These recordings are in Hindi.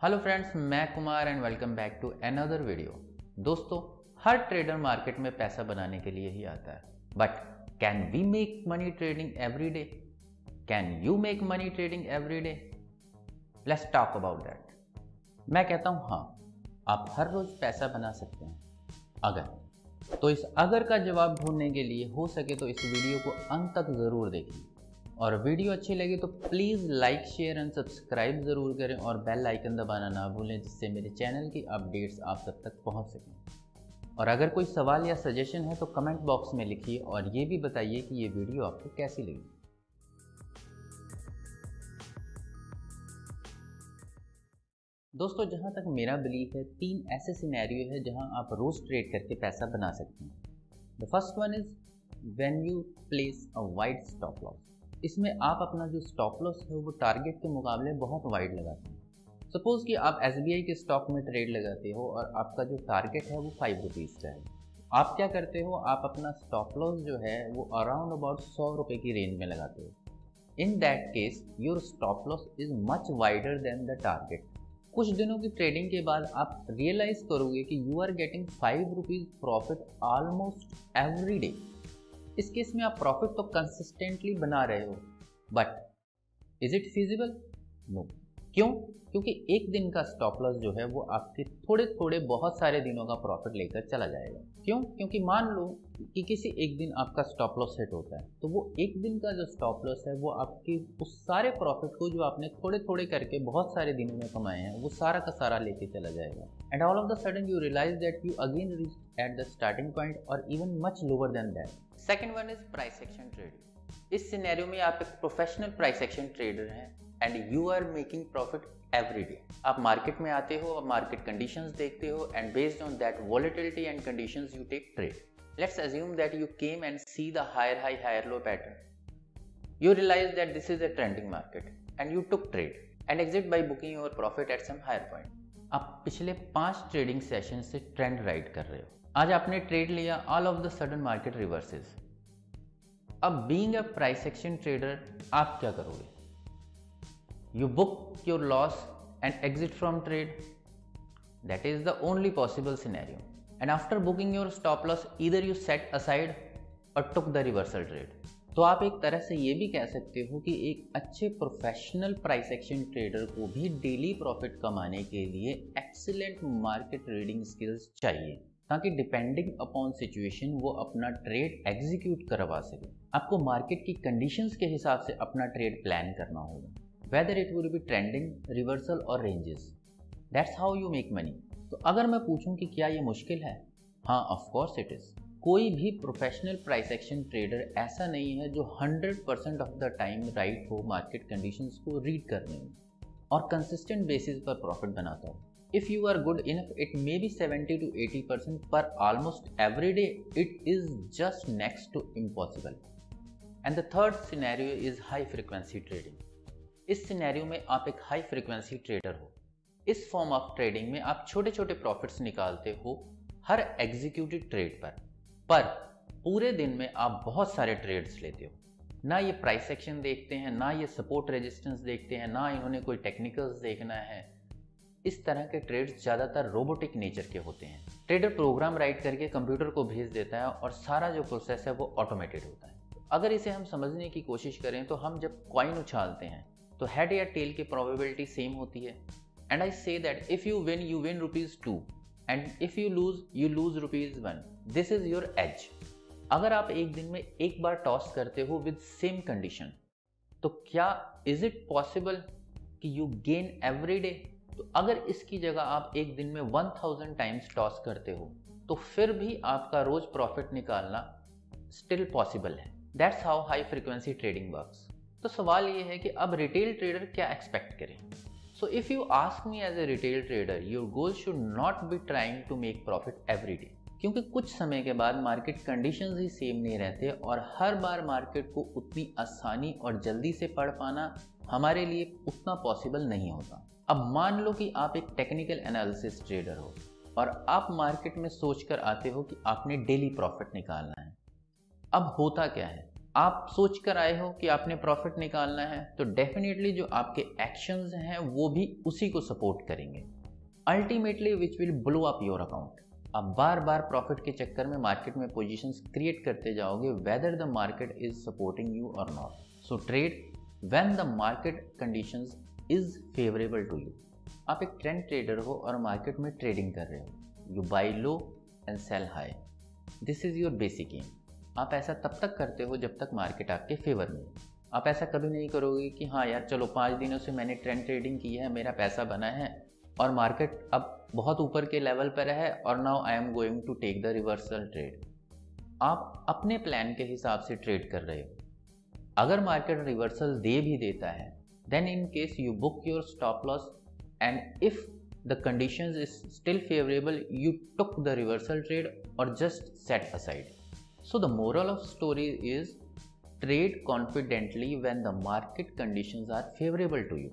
हेलो फ्रेंड्स, मैं Kumar and welcome back to another video. दोस्तों, हर ट्रेडर मार्केट में पैसा बनाने के लिए ही आता है, but can we make money trading every day? Can you make money trading every day? Let's talk about that. मैं कहता हूँ हाँ, आप हर रोज पैसा बना सकते हैं अगर। तो इस अगर का जवाब ढूंढने के लिए हो सके तो इस वीडियो को अंत तक ज़रूर देखें, और वीडियो अच्छी लगे तो please like share and subscribe ज़रूर करें और बेल आइकन दबाना ना भूलें, जिससे मेरे चैनल की अपडेट्स आप तक पहुंच सकें। और अगर कोई सवाल या सजेशन है तो कमेंट बॉक्स में लिखिए और ये भी बताइए कि ये वीडियो आपको कैसी लगी। दोस्तों, जहां तक मेरा बिलीफ है, 3 ऐसे सिनेरियो है जहां आप रोज ट्रेड करके पैसा बना सकते हैं। The first one is when you place a wide stop loss. इसमें आप अपना जो स्टॉप लॉस है वो टारगेट के मुकाबले बहुत वाइड लगाते हैं। सपोज कि आप SBI के स्टॉक में ट्रेड लगाते हो और आपका जो टारगेट है वो 5 रुपीज़ का है। आप क्या करते हो, आप अपना स्टॉप लॉस जो है वो अराउंड अबाउट 100 रुपये की रेंज में लगाते हो। In that case your stop loss is much wider than the target. कुछ दिनों की ट्रेडिंग के बाद आप रियलाइज करोगे कि you are getting 5 rupees profit almost every day. इस केस में आप प्रॉफिट तो कंसिस्टेंटली बना रहे हो, but is it feasible? No. क्यों? क्योंकि एक दिन का स्टॉप लॉस जो है वो आपके थोड़े थोड़े बहुत सारे दिनों का प्रॉफिट लेकर चला जाएगा। क्यों? क्योंकि मान लो कि किसी एक दिन आपका स्टॉप लॉस सेट होता है, तो वो एक दिन का जो स्टॉप लॉस है वो आपके उस सारे प्रॉफिट को जो आपने थोड़े थोड़े करके बहुत सारे दिनों में कमाए हैं वो सारा का सारा लेके चला जाएगा। And all of the sudden you realise that you again reach at the starting point और even much lower than that. Second one is price action trading. इस सिनेरियो में आप एक प्रोफेशनल प्राइस एक्शन ट्रेडर हैं and you are making profit every day. आप मार्केट में आते हो, आप मार्केट कंडीशंस देखते हो and based on that volatility and conditions you take trade. Let's assume that you came and see the higher high higher low pattern. You realize that this is a trending market and you took trade and exit by booking your profit at some higher point. आप पिछले 5 ट्रेडिंग सेशन से ट्रेंड राइड कर रहे हो। आज आपने ट्रेड लिया, all of the sudden market reverses. अब being a price action trader आप क्या करोगे? You book your loss and exit from trade. That is the only possible scenario. And after booking your stop loss, either you set aside or took the reversal trade. तो आप एक तरह से ये भी कह सकते हो कि एक अच्छे प्रोफेशनल प्राइस एक्शन ट्रेडर को भी डेली प्रॉफिट कमाने के लिए एक्सीलेंट मार्केट रीडिंग स्किल्स चाहिए, ताकि डिपेंडिंग अपॉन सिचुएशन वो अपना ट्रेड एग्जीक्यूट करवा सके। आपको मार्केट की कंडीशंस के हिसाब से अपना ट्रेड प्लान करना होगा, whether it will be trending, reversal or ranges. That's how you make money. तो अगर मैं पूछूं कि क्या ये मुश्किल है? हाँ, of course it is. कोई भी प्रोफेशनल प्राइस एक्शन ट्रेडर ऐसा नहीं है जो 100% ऑफ द टाइम राइट हो मार्केट कंडीशंस को रीड करने में और कंसिस्टेंट बेसिस पर प्रॉफिट बनाता हो। If you are good enough, it may be 70 to 80%, पर almost every day it is just next to impossible. And the third scenario is high frequency trading. इस सिनेरियो में आप एक हाई फ्रीक्वेंसी ट्रेडर हो। इस फॉर्म ऑफ ट्रेडिंग में आप छोटे छोटे प्रॉफिट्स निकालते हो हर एग्जीक्यूटिव ट्रेड पर पूरे दिन में आप बहुत सारे ट्रेड्स लेते हो। ना ये प्राइस एक्शन देखते हैं, ना ये सपोर्ट रेजिस्टेंस देखते हैं, ना इन्होंने कोई टेक्निकल्स देखना है। इस तरह के ट्रेड्स ज़्यादातर रोबोटिक नेचर के होते हैं। ट्रेडर प्रोग्राम राइट करके कंप्यूटर को भेज देता है और सारा जो प्रोसेस है वो ऑटोमेटेड होता है। अगर इसे हम समझने की कोशिश करें तो हम जब कॉइन उछालते हैं तो हेड या टेल की प्रोबेबिलिटी सेम होती है। And I say that if you win ₹2 and if you lose ₹1। This is your age. अगर आप एक दिन में एक बार टॉस करते हो विद सेम कंडीशन, तो क्या इज इट पॉसिबल कि यू गेन एवरी डे? तो अगर इसकी जगह आप एक दिन में 1000 टाइम्स टॉस करते हो तो फिर भी आपका रोज प्रॉफिट निकालना स्टिल पॉसिबल है। That's how high frequency trading works. तो सवाल ये है कि अब रिटेल ट्रेडर क्या एक्सपेक्ट करें? So if you ask me as a retail trader, your goal should not be trying to make profit every day, क्योंकि कुछ समय के बाद मार्केट कंडीशंस ही सेम नहीं रहते और हर बार मार्केट को उतनी आसानी और जल्दी से पढ़ पाना हमारे लिए उतना पॉसिबल नहीं होता। अब मान लो कि आप एक टेक्निकल एनालिसिस ट्रेडर हो और आप मार्केट में सोच कर आते हो कि आपने डेली प्रॉफिट निकालना है। अब होता क्या है, आप सोच कर आए हो कि आपने प्रॉफिट निकालना है, तो डेफिनेटली जो आपके एक्शंस हैं वो भी उसी को सपोर्ट करेंगे, ultimately which will blow up your account. आप बार बार प्रॉफिट के चक्कर में मार्केट में पोजीशंस क्रिएट करते जाओगे, whether the market is supporting you और नॉट। So trade when the market conditions is favourable to you. आप एक ट्रेंड ट्रेडर हो और मार्केट में ट्रेडिंग कर रहे हो, you buy low and sell high, this is your basic aim. आप ऐसा तब तक करते हो जब तक मार्केट आपके फेवर में। आप ऐसा कभी नहीं करोगे कि हाँ यार चलो 5 दिनों से मैंने ट्रेंड ट्रेडिंग की है, मेरा पैसा बना है और मार्केट अब बहुत ऊपर के लेवल पर है और now I am going to take the reversal trade. आप अपने प्लान के हिसाब से ट्रेड कर रहे हो। अगर मार्केट रिवर्सल दे भी देता है, then in case you book your stop loss and if the conditions is still favourable you took the reversal trade और just set aside. So the moral of story is trade confidently when the market conditions are favorable to you,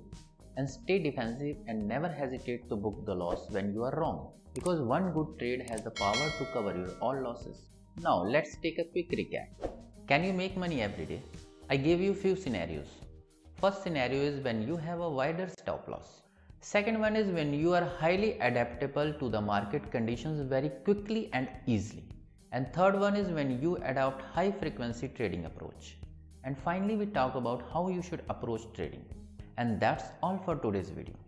and stay defensive and never hesitate to book the loss when you are wrong, because one good trade has the power to cover your all losses. Now let's take a quick recap. Can you make money every day? I gave you few scenarios. First scenario is when you have a wider stop loss. Second one is when you are highly adaptable to the market conditions very quickly and easily. And third one is when you adopt high frequency trading approach. And finally we talk about how you should approach trading. And that's all for today's video.